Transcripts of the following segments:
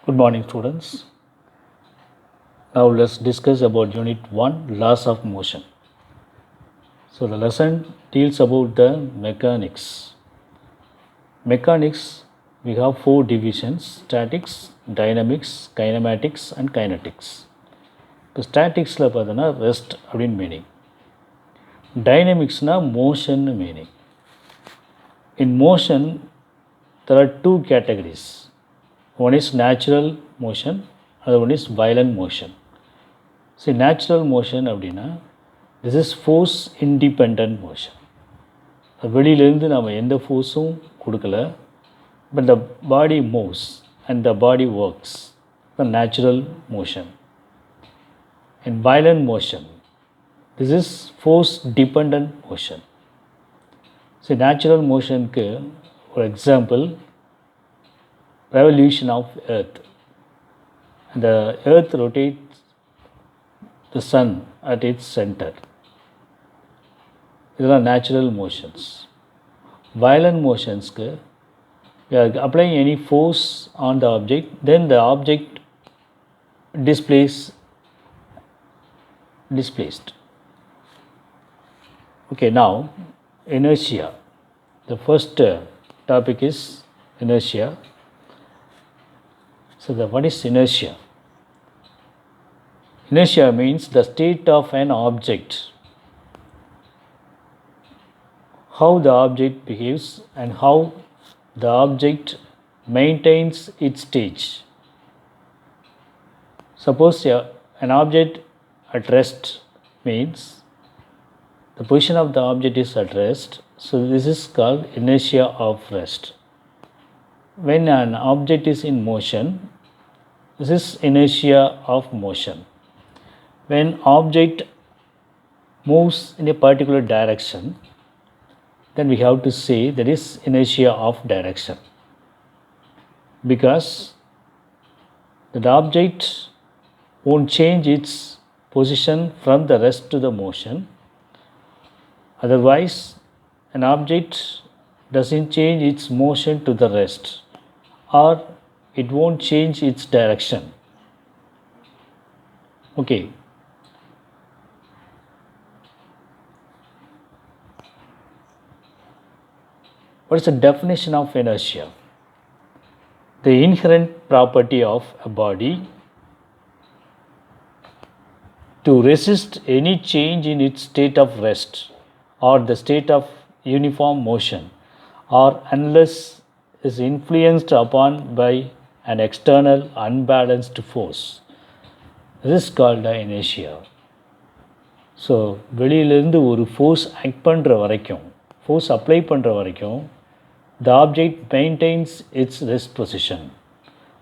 Good morning, students. Now let's discuss about Unit 1 Laws of Motion. So, the lesson deals about the mechanics. Mechanics, we have four divisions: statics, dynamics, kinematics, and kinetics. இப்போ ஸ்டாட்டிக்ஸில் பார்த்தோன்னா rest அப்படின்னு meaning, டைனமிக்ஸ்னால் மோஷன்னு meaning. In motion there are two categories. One is natural motion, other one is violent motion. See, natural motion அப்படின்னா this is force independent motion. வெளியிலேருந்து நம்ம எந்த ஃபோர்ஸும் கொடுக்கல, but the body moves and the body works. The natural motion. In violent motion, this is force dependent motion. See, natural motionக்கு for example, revolution of earth. The earth rotates the sun at its center. These are natural motions. Violent motions, we are applying any force on the object, then the object displaced. Okay, now inertia. The first topic is inertia. So, what is inertia? Inertia means the state of an object, how the object behaves and how the object maintains its stage. Suppose an object at rest means the position of the object is at rest, so this is called inertia of rest. When an object is in motion, this is inertia of motion. When object moves in a particular direction, then we have to say that is inertia of direction, because the object won't change its position from the rest to the motion. Otherwise, an object doesn't change its motion to the rest, or it won't change its direction. Okay. What is the definition of inertia? The inherent property of a body to resist any change in its state of rest or the state of uniform motion, or unless is influenced upon by an external unbalanced force. This is called inertia. So வெளியிலேருந்து ஒரு force act பண்ணுற வரைக்கும், force apply பண்ணுற வரைக்கும், the object maintains its rest position,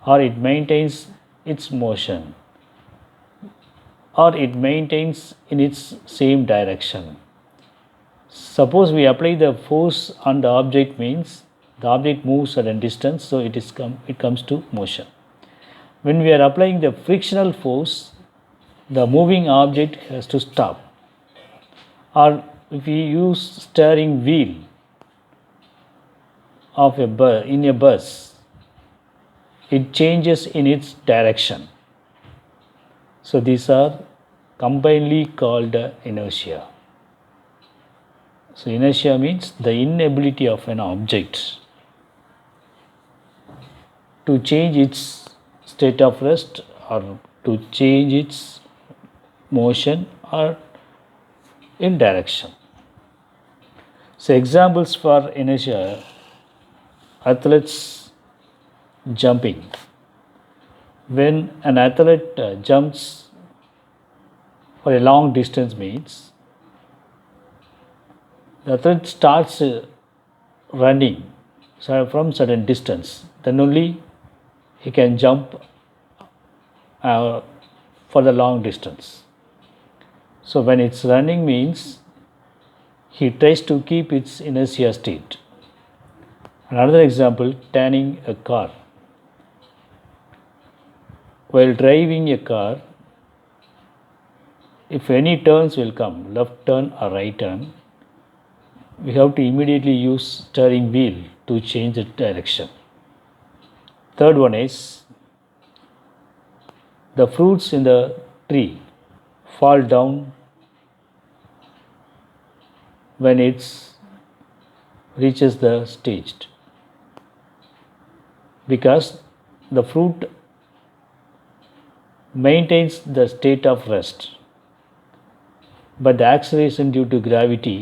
or it maintains its motion, or it maintains in its same direction. Suppose we apply the force on the object, means the object moves at a distance, so it comes to motion. When we are applying the frictional force, the moving object has to stop. Or if we use steering wheel of in a bus, it changes in its direction. So these are combinedly called inertia. So inertia means the inability of an object to change its state of rest, or to change its motion, or in direction. So examples for inertia: athletes jumping. When an athlete jumps for a long distance, means the athlete starts running from certain distance, then only he can jump for the long distance. So when it's running, means he tries to keep its inertia state. Another example, turning a car. While driving a car, if any turns will come, left turn or right turn, we have to immediately use steering wheel to change the direction. Third one is the fruits in the tree fall down when it reaches the stage, because the fruit maintains the state of rest, but the acceleration due to gravity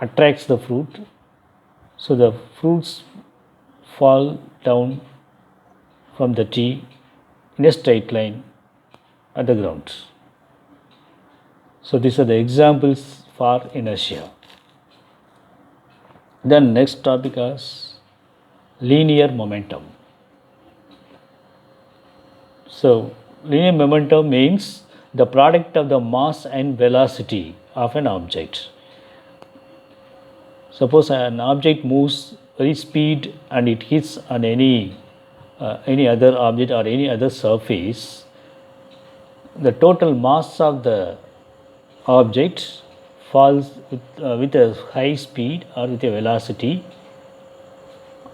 attracts the fruit, so the fruits fall down from the tree in a straight line at the ground. So these are the examples for inertia. Then next topic is linear momentum. So linear momentum means the product of the mass and velocity of an object. Suppose an object moves very speed and it hits on any other object or any other surface, the total mass of the object falls with a high speed or with a velocity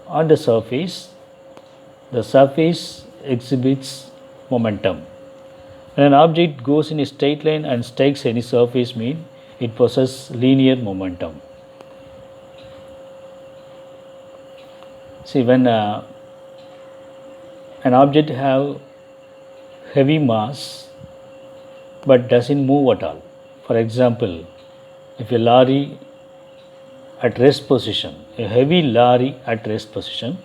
on the surface. The surface exhibits momentum. When an object goes in a straight line and strikes any surface, mean it possesses linear momentum. See, when an object have heavy mass but doesn't move at all. For example, if a lorry at rest position, a heavy lorry at rest position,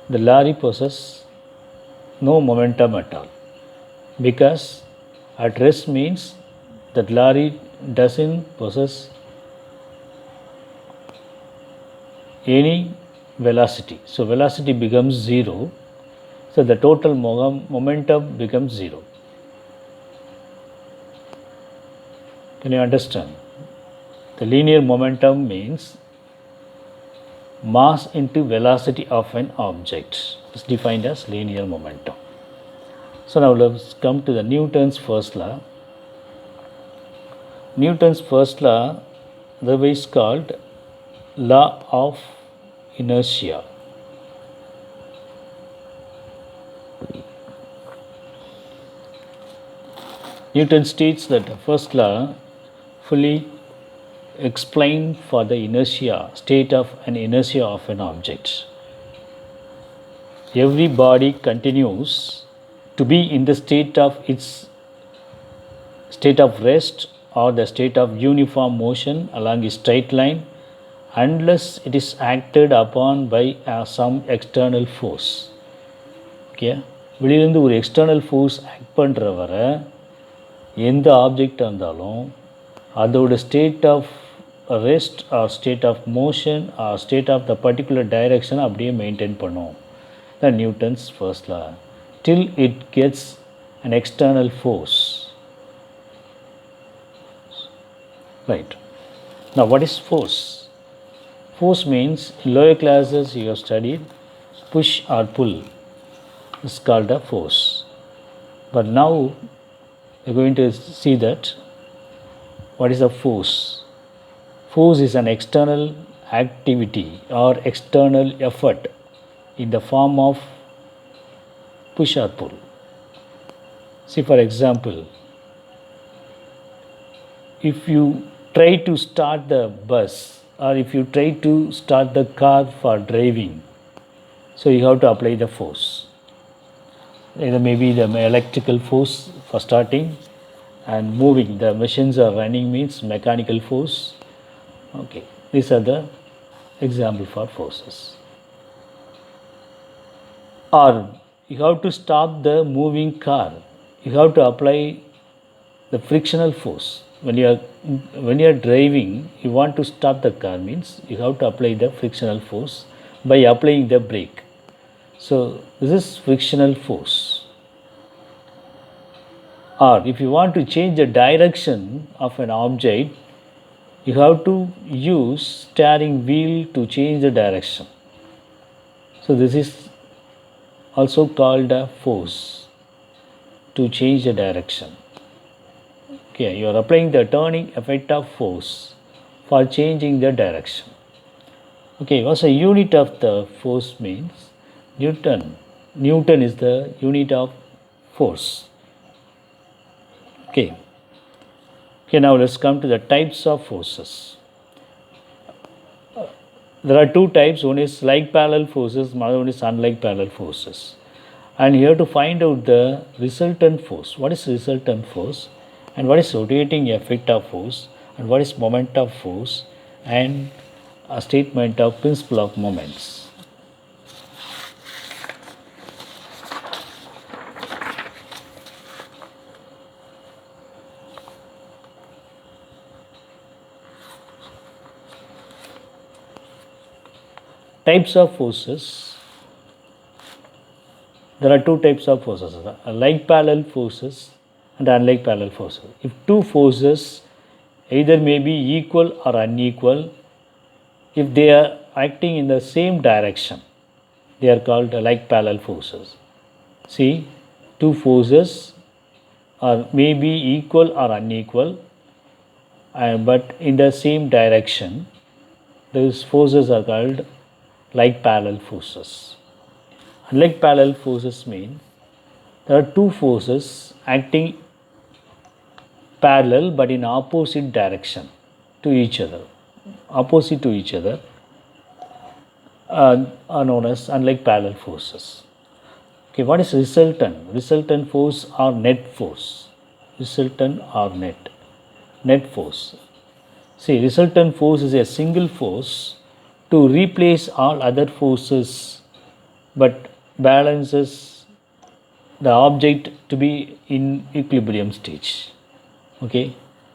the lorry possesses no momentum at all, because at rest means that lorry doesn't possess any velocity. So velocity becomes zero, so the total momentum becomes zero. Can you understand? The linear momentum means mass into velocity of an object. It's defined as linear momentum. So now let's come to the Newton's first law. Newton's first law, otherwise called law of inertia. Newton states that the first law fully explained for the inertia, state of an inertia of an object. Every body continues to be in the state of its state of rest or the state of uniform motion along a straight line unless it is acted upon by some external force. Okay, வெளியிலேருந்து ஒரு external force act பண்ணுற வர எந்த ஆப்ஜெக்டாக இருந்தாலும் அதோட state of rest or state of motion or state of the particular டைரக்ஷனை அப்படியே மெயின்டைன் பண்ணும். The Newton's first law till it gets an external force. Right. Now what is force? Force means in lower classes you have studied push or pull is called a force. But now we are going to see that what is a force. Force is an external activity or external effort in the form of push or pull. See, for example, if you try to start the bus or if you try to start the car for driving, so you have to apply the force. Either maybe the electrical force for starting and moving. The machines are running means mechanical force. Okay, these are the example for forces. Or you have to stop the moving car, you have to apply the frictional force. When you are driving, you want to stop the car means you have to apply the frictional force by applying the brake. So this is frictional force. Or if you want to change the direction of an object, you have to use steering wheel to change the direction. So this is also called a force to change the direction. Okay, you are applying the turning effect of force for changing the direction. Okay, what's the unit of the force means? Newton. Newton is the unit of force. Okay. Okay, now let's come to the types of forces. There are two types. One is like parallel forces, another one is unlike parallel forces. And here to find out the resultant force. What is resultant force? And what is rotating effect of force? And what is moment of force? And a statement of principle of moments. Types of forces. There are two types of forces, like parallel forces and unlike parallel forces. If two forces either may be equal or unequal, if they are acting in the same direction, they are called like parallel forces. See, two forces are may be equal or unequal, but in the same direction, those forces are called like parallel forces. Unlike parallel forces mean there are two forces acting parallel but in opposite direction to each other. Opposite to each other are known as unlike parallel forces. Okay, what is resultant? Resultant force or net force? Resultant or net? Net force. See, resultant force is a single force to replace all other forces but balances the object to be in equilibrium stage. Okay,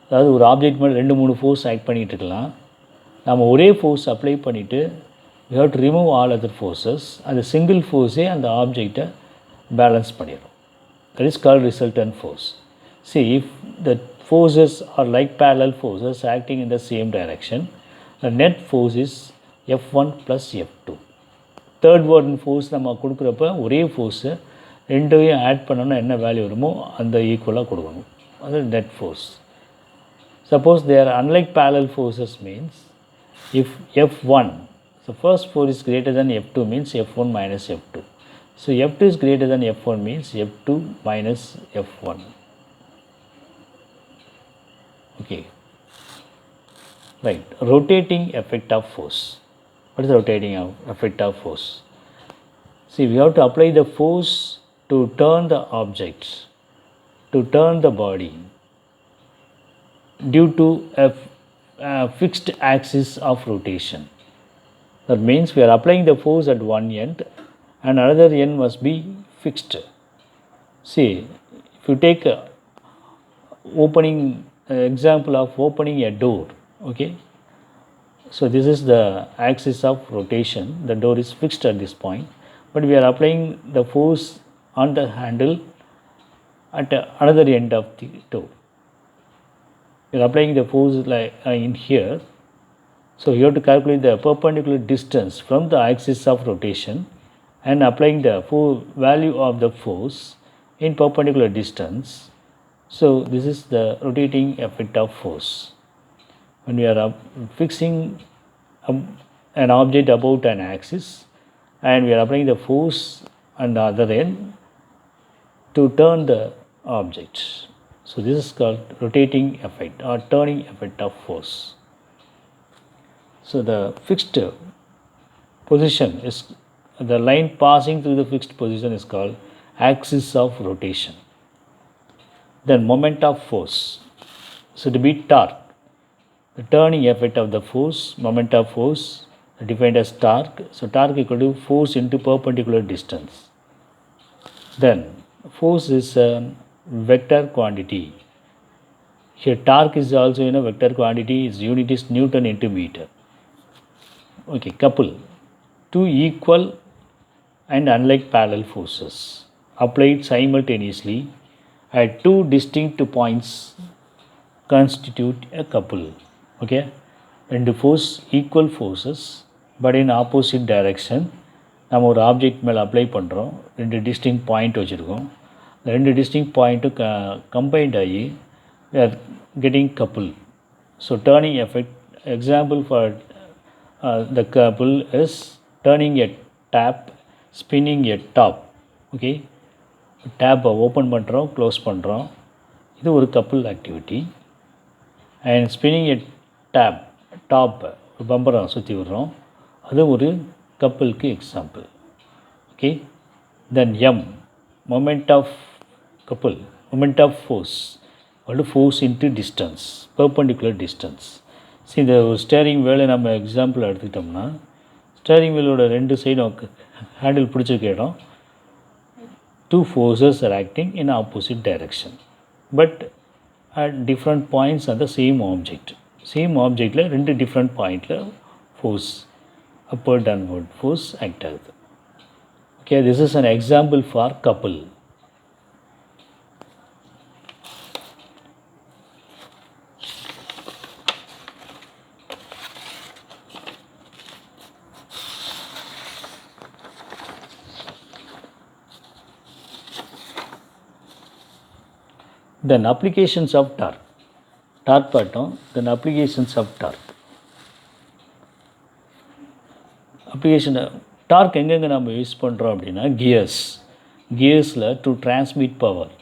அதாவது ஒரு object மேலே 2-3 force act பண்ணிகிட்டு இருக்கலாம். நம்ம ஒரே force apply பண்ணிவிட்டு we have to remove all other forces. அந்த single ஃபோர்ஸே அந்த ஆப்ஜெக்டை பேலன்ஸ் பண்ணிடும். That is called resultant force. See, if the forces are like parallel forces acting in the same direction, the net force is F1 plus F2. Third வேர்டன் force நம்ம கொடுக்குறப்ப ஒரே force ரெண்டையும் ஆட் பண்ணோன்னா என்ன வேல்யூ வருமோ அந்த ஈக்குவலாக கொடுக்கணும். அது net force. Suppose they are unlike parallel forces means if F1, so first force is greater than F2 means F1 minus F2. So F2 is greater than F1 means F2 minus F1. Okay. Right. Rotating effect of force. What is the rotating effect of force? See, we have to apply the force to turn the objects, to turn the body due to a fixed axis of rotation. That means we are applying the force at one end and another end must be fixed. See, if you take opening example of opening a door, okay, so this is the axis of rotation. The door is fixed at this point, but we are applying the force on the handle at another end of the door. We are applying the force like in here. So you have to calculate the perpendicular distance from the axis of rotation and applying the value of the force in perpendicular distance. So this is the rotating effect of force. When we are fixing an object about an axis and we are applying the force on the other end to turn the object. So this is called rotating effect or turning effect of force. So the fixed position is, the line passing through the fixed position is called axis of rotation. Then moment of force. So to be torque, the turning effect of the force, moment of force defined as torque. So torque equal to force into perpendicular distance. Then force is a vector quantity. Here torque is also in a vector quantity. Its unit is Newton into meter. Okay, couple two equal and unlike parallel forces applied simultaneously at two distinct points constitute a couple. Okay, ரெண்டு force equal forces but in opposite direction நம்ம ஒரு object மேலே apply பண்ணுறோம். ரெண்டு டிஸ்டிங் point வச்சுருக்கோம். ரெண்டு டிஸ்டிங் பாயிண்ட்டும் combined ஆகி we are getting couple. So turning effect, example for the couple is turning a tap, spinning a top. Okay, டேப்பை ஓப்பன் பண்ணுறோம், க்ளோஸ் பண்ணுறோம். இது ஒரு couple activity. And spinning a top, டாப்பை ஒரு பம்பரை சுற்றி விடுறோம், அது ஒரு கப்புளுக்கு example. Okay. Then M, moment of couple, moment of force, force into distance, perpendicular distance. சரி, இந்த ஒரு ஸ்டேரிங் வீலை நம்ம எக்ஸாம்பிள் எடுத்துக்கிட்டோம்னா, ஸ்டேரிங் வீலோட 2 சைடும் ஹேண்டில் பிடிச்சிருக்க இடம், 2 forces are acting in opposite direction but at different points on the same object. Same objectல 2 different pointல force, upward downward force act ஆகுது. Okay, this is an example for couple. Then applications of torque. Torque பார்த்தோம். Then applications of torque. Application torque எங்கெங்கே நம்ம use பண்ணுறோம் அப்படின்னா, கியர்ஸில் to transmit power.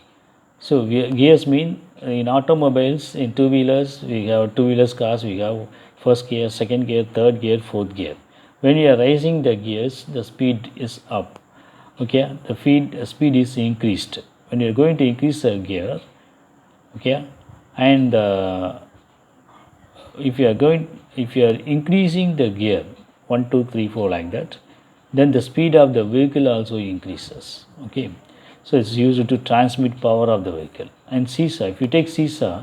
So gears mean in automobiles, in 2-wheelers, we have 2-wheelers cars, we have first gear, second gear, third gear, fourth gear. When you are raising the gears, the speed is up. Okay, the speed is increased. When you are going to increase the gear, okay, and if you are increasing the gear 1 2 3 4 like that, then the speed of the vehicle also increases. Okay, so it's used to transmit power of the vehicle. And seesaw, if you take seesaw,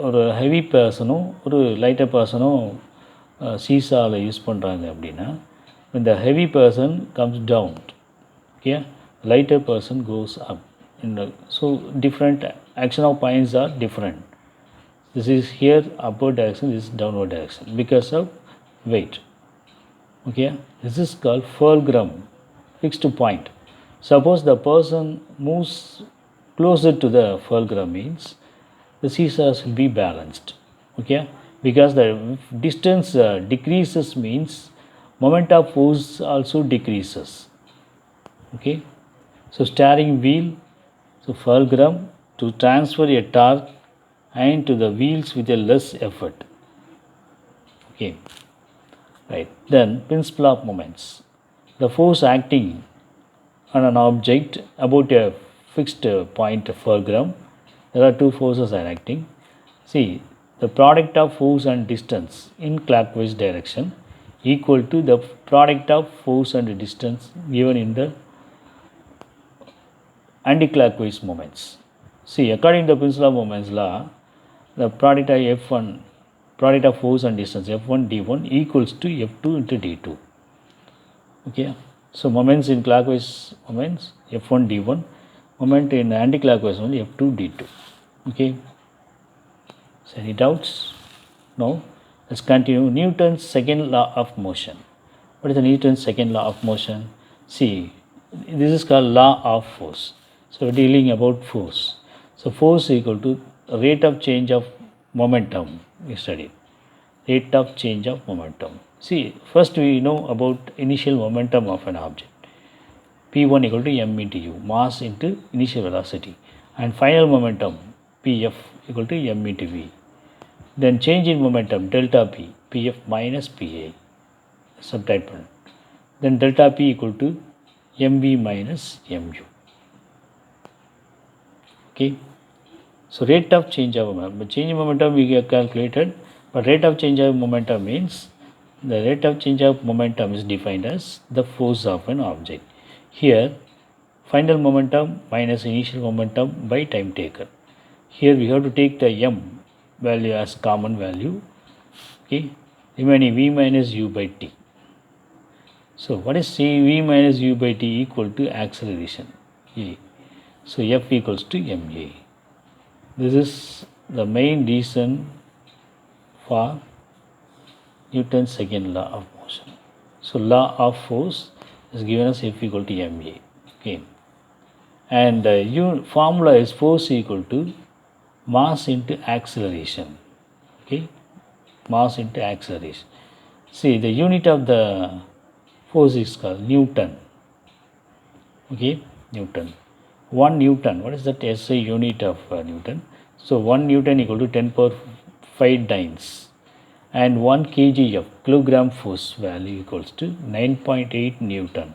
ஒரு heavy பர்சனும் ஒரு lighter பர்சனும் சீசாவில் use பண்ணுறாங்க அப்படின்னா, when the heavy person comes down, okay, lighter person goes up. So different action of points are different. This is here upward direction, this is downward direction because of weight. Okay, this is called fulcrum, fixed point. Suppose the person moves closer to the fulcrum, means the seesaws will be balanced. Okay, because the distance decreases means moment of force also decreases. Okay, so steering wheel, so fulcrum to transfer a torque and to the wheels with a less effort. Okay, right. Then principle of moments. The force acting on an object about a fixed point fulcrum, there are 2 forces are acting. See, the product of force and distance in clockwise direction equal to the product of force and distance given in the anti-clockwise moments. See, according to the principle of moments law, the product of F1, product of force and distance F1 d1 equals to F2 into d2. Okay, so moments in clockwise moments F1 d1, moment in anti-clockwise only F2 d2. Okay, so any doubts? No. Let's continue. Newton's second law of motion. What is the Newton's second law of motion? See, this is called law of force. So we're dealing about force. So force equal to rate of change of momentum. We studied rate of change of momentum. See, first we know about initial momentum of an object. P1 equal to m into u, mass into initial velocity, and final momentum Pf equal to m into v. Then change in momentum delta P, Pf minus Pa, subtract. Then delta P equal to mv minus mu. Okay, so rate of change of momentum. Change in momentum we have calculated, but rate of change of momentum means the rate of change of momentum is defined as the force of an object. Here, final momentum minus initial momentum by time taken. Here we have to take the m value as common value. Okay, remaining v minus u by t. So what is v minus u by t equal to acceleration a. So F equals to ma. This is the main reason for Newton's second law of motion. So law of force is given as F equal to ma. Okay, and formula is force equal to mass into acceleration. Okay, mass into acceleration. See, the unit of the force is called Newton. Okay, Newton. 1 Newton, what is that SI unit of Newton? So 1 Newton equal to 10 power 5 dynes, and 1 kg of kilogram force value equals to 9.8 Newton.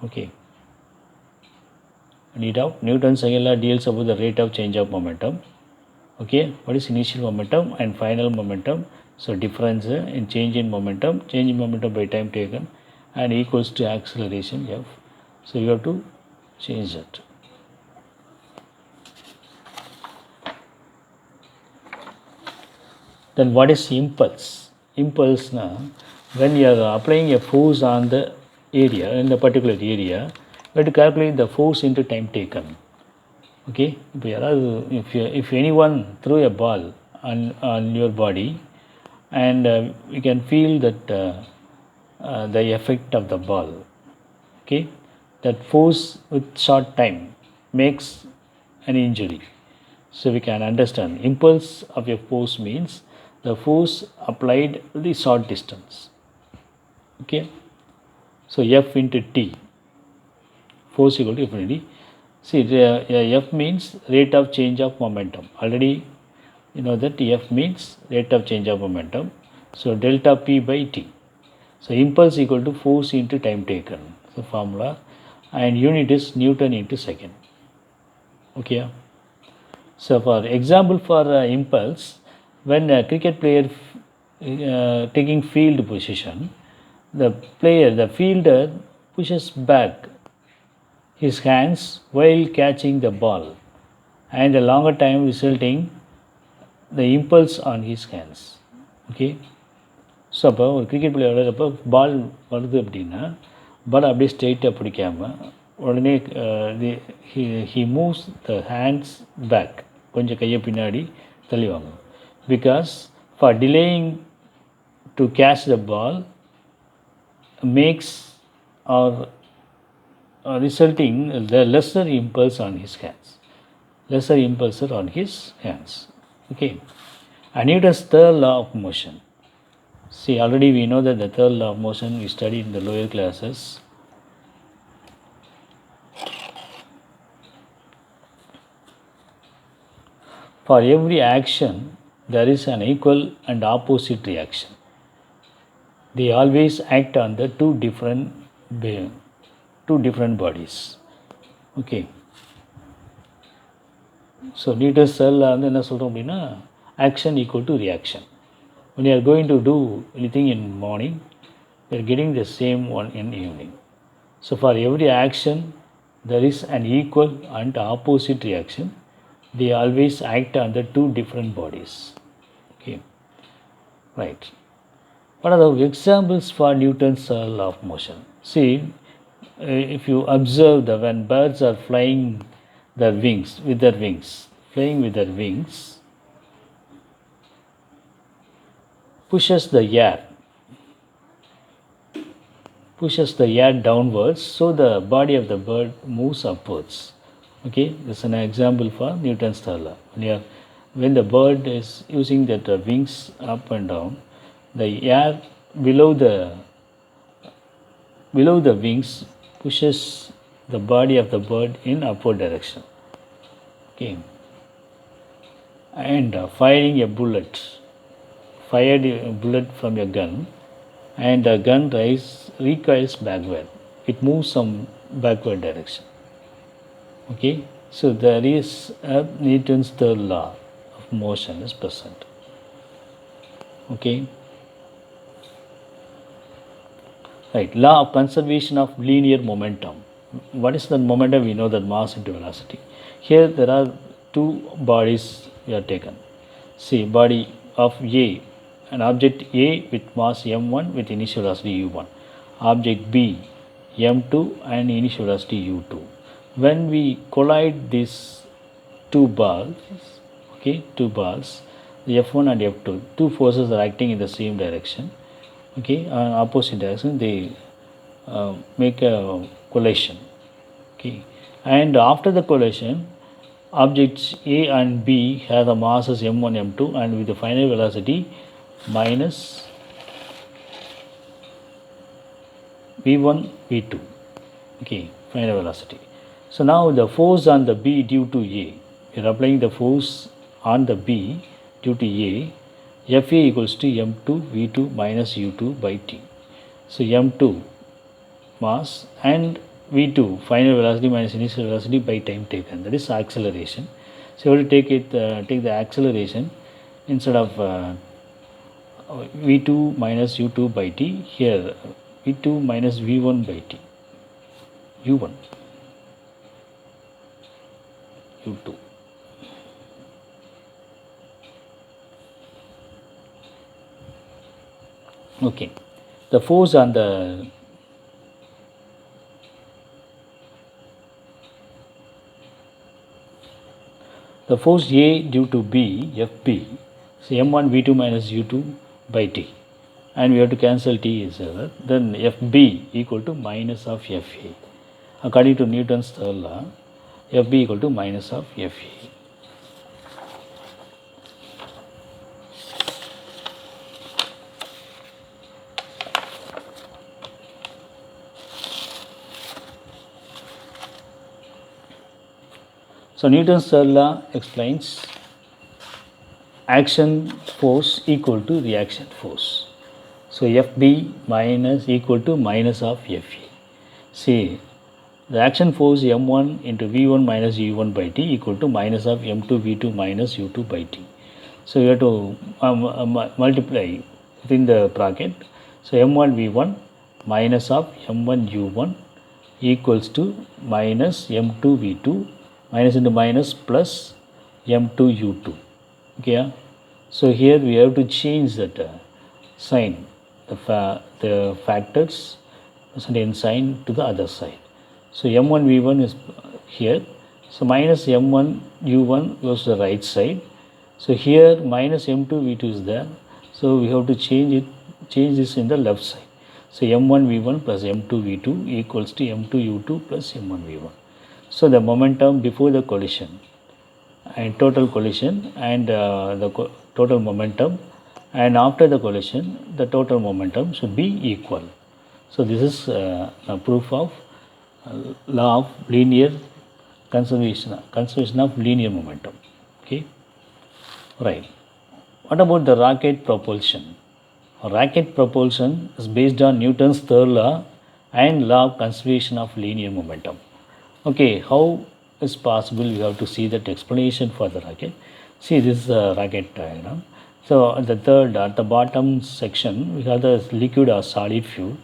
Okay. Need out Newton's second law deals about the rate of change of momentum. Okay, what is initial momentum and final momentum? So difference in change in momentum by time taken, and equals to acceleration f. So you have to change that. Then what is impulse? Impulse now, when you are applying a force on the area, in the particular area, you have to calculate the force into time taken. Okay, if anyone threw a ball on your body, and you can feel that the effect of the ball. Okay, that force with short time makes an injury. So we can understand impulse of a force means the force applied the short distance. Okay, so F into T, force equal to F into T. See, F means rate of change of momentum. Already you know that F means rate of change of momentum. So delta P by T. So impulse equal to force into time taken. So formula, and unit is Newton into second. Okay. So for example, for impulse, when a cricket player taking field position, the fielder pushes back his hands while catching the ball, and a longer time resulting the impulse on his hands. Okay. So அப்போ ஒரு cricket player விளையாடுறப்போ பால் வருது அப்படின்னா பால் அப்படியே ஸ்ட்ரெயிட்டாக பிடிக்காமல் உடனே he moves the hands back, கொஞ்சம் கையை பின்னாடி தள்ளிவாங்க. Because for delaying to catch the ball makes or resulting the lesser impulse on his hands. Okay. And Newton's third law of motion. See, already we know that the third law of motion we studied in the lower classes. For every action, there is an equal and opposite reaction. They always act on the two different bodies. Okay. So Newton's third law வந்து என்ன சொல்கிறோம் அப்படின்னா action equal to reaction. When you are going to do anything in morning, you are getting the same one in evening. So for every action, there is an equal and opposite reaction. They always act on the two different bodies. Okay, right. What are the examples for Newton's law of motion? See, if you observe that when birds are flying with their wings, pushes the air downwards, so the body of the bird moves upwards. Okay, this is an example for Newton's third law. When the bird is using that wings up and down, the air below the wings pushes the body of the bird in upward direction. Okay, and firing a bullet from a gun, and the gun recoils backward. It moves some backward direction. Okay, so there is a Newton's third law of motion is present. Okay, right. Law of conservation of linear momentum. What is the momentum? We know that mass into velocity. Here there are two bodies we are taken. See, body of A, an object A with mass m1 with initial velocity u1, object B m2 and initial velocity u2. When we collide these two balls, the f1 and f2, two forces are acting in the same direction. Okay, opposite direction, they make a collision. Okay, and after the collision, objects A and B have the masses m1, m2, and with the final velocity minus v1, v2. Okay, final velocity. So now the force on the B due to A. We are applying the force on the B due to A. Fa equals to m2 v2 minus u2 by t. So m2 mass and v2 final velocity minus initial velocity by time taken. That is acceleration. So you have to take the acceleration instead of v2 minus u2 by t. Here v2 minus v1 by t. u1 u2. Okay, the force on the force A due to B, Fb, so m1 v2 minus u2 by t, and we have to cancel t is error. Then Fb equal to minus of Fa. According to Newton's third law, Fb equal to minus of Fa. So Newton's third law explains action force equal to reaction force. So Fb minus equal to minus of Fa. See, the action force m1 into v1 minus u1 by t equal to minus of m2 v2 minus u2 by t. So you have to multiply within the bracket. So m1 v1 minus of m1 u1 equals to minus m2 v2 minus into minus plus m2 u2. Okay, so here we have to change that sign, the factors in sign to the other side. So m1 v1 is here. So minus m1 u1 goes to the right side. So here minus m2 v2 is there. So we have to change this in the left side. So m1 v1 plus m2 v2 equals to m2 u2 plus m1 v1. So the momentum before the collision and total collision and the total momentum, and after the collision the total momentum should be equal. So this is a proof of law of linear conservation of linear momentum. Okay, right. What about the rocket propulsion? Rocket propulsion is based on Newton's third law and law of conservation of linear momentum. Okay, how is possible? We have to see that explanation for the rocket. See, this is a rocket diagram. So at the bottom section, we have the liquid or solid fuel,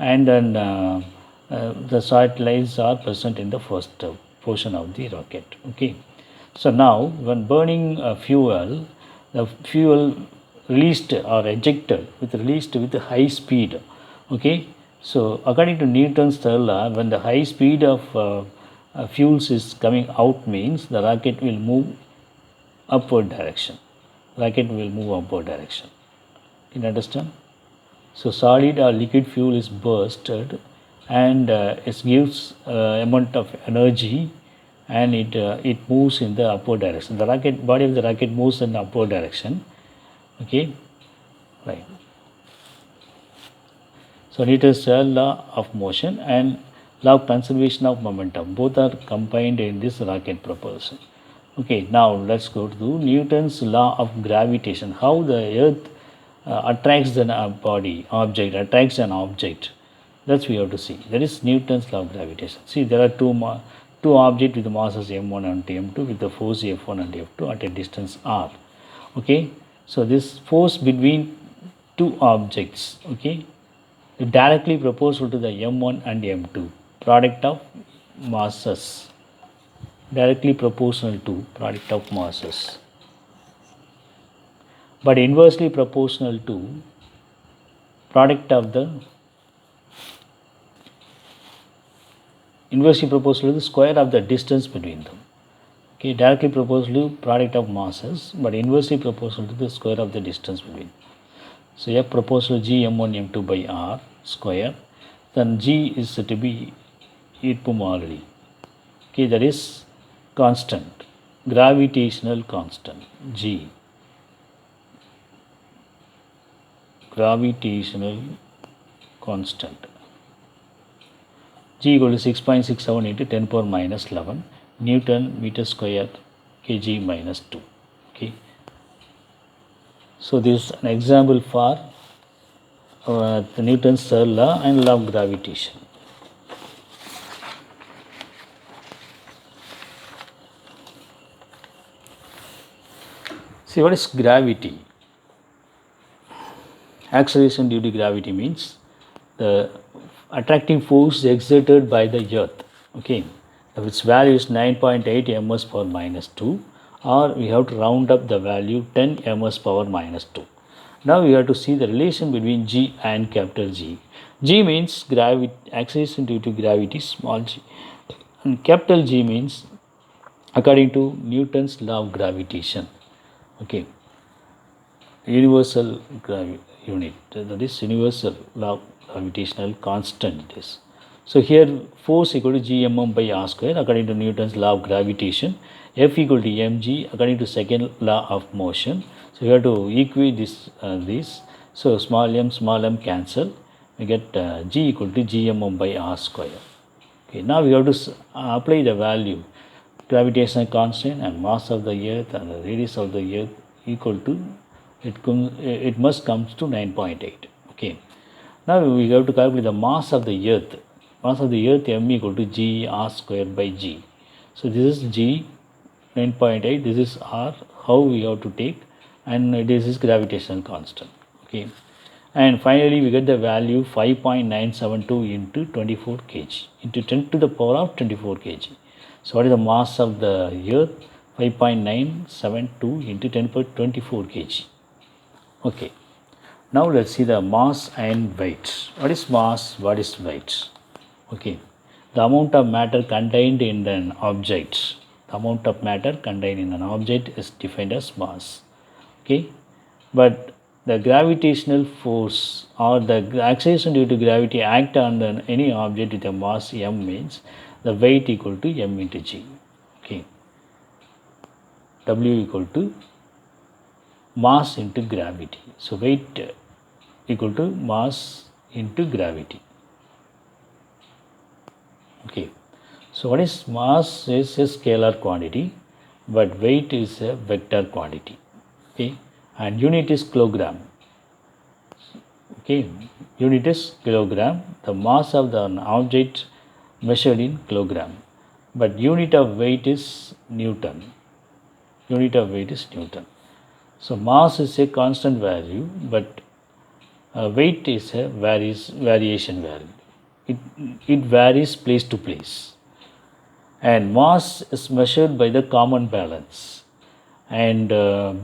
and then the satellites are present in the first portion of the rocket. Okay, so now when burning fuel, the fuel released or ejected with high speed. Okay, so according to Newton's third law, when the high speed of fuels is coming out means the rocket will move upward direction. Rocket will move upward direction. Can you understand? So solid or liquid fuel is bursted, and it gives amount of energy, and it moves in the upward direction. The rocket body of the rocket moves in the upward direction. Okay, right. So Newton's third law of motion and law of conservation of momentum, both are combined in this rocket propulsion. Okay, now let's go to Newton's law of gravitation. How the earth attracts an attracts an object. That's we have to see. That is Newton's law of gravitation. See, there are two objects with the masses m1 and m2 with the force f1 and f2 at a distance r. Okay, so this force between two objects, okay, is directly proportional to the m1 and m2 product of masses, directly proportional to product of masses, but inversely proportional to product of the square of the distance between them. Okay, directly proportional to product of masses, but inversely proportional to the square of the distance between. So F proportional G m1 m2 by r square, then G is to be equimolarity. Okay, that is constant, gravitational constant G, gravitational constant. G equal to 6.67 into 10 power minus 11 Newton meter square kg minus 2. Okay. So this is an example for the Newton's third law and law of gravitation. See, what is gravity? Acceleration due to gravity means the attracting force exerted by the earth. Okay, if its value is 9.8 ms power minus 2, or we have to round up the value 10 ms power minus 2. Now we have to see the relation between G and capital G. G means acceleration due to gravity, small g, and capital G means according to Newton's law of gravitation. Okay, universal unit, that is universal law of gravitational constant it is. So here force equal to gmm by r square according to Newton's law of gravitation, F equal to mg according to second law of motion. So we have to equate this. So small m cancel, we get g equal to gmm by r square. Okay, now we have to apply the value gravitational constant and mass of the earth and the radius of the earth equal to it must comes to 9.8. Okay, now we have to calculate the mass of the earth. Mass of the earth m equal to g r square by g. So this is g 9.8, this is r, how we have to take, and this is gravitational constant. Okay, and finally we get the value 5.972 into 24 kg into 10 to the power of 24 kg. So what is the mass of the earth? 5.972 into 10 power 24 kg. Okay, now let's see the mass and weight. What is mass? What is weight? Okay, the amount of matter contained in an object. The amount of matter contained in an object is defined as mass. Okay, but the gravitational force or the acceleration due to gravity act on any object with a mass m means the weight equal to m into g. Okay, W equal to mass into gravity. So weight equal to mass into gravity. Okay, so what is mass is a scalar quantity, but weight is a vector quantity. Okay, and unit is kilogram. Okay, unit is kilogram. The mass of the object measured in kilogram, but unit of weight is Newton. Unit of weight is Newton. So mass is a constant value, but weight is a variation value. It varies place to place, and mass is measured by the common balance and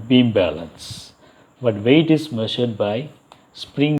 beam balance, but weight is measured by spring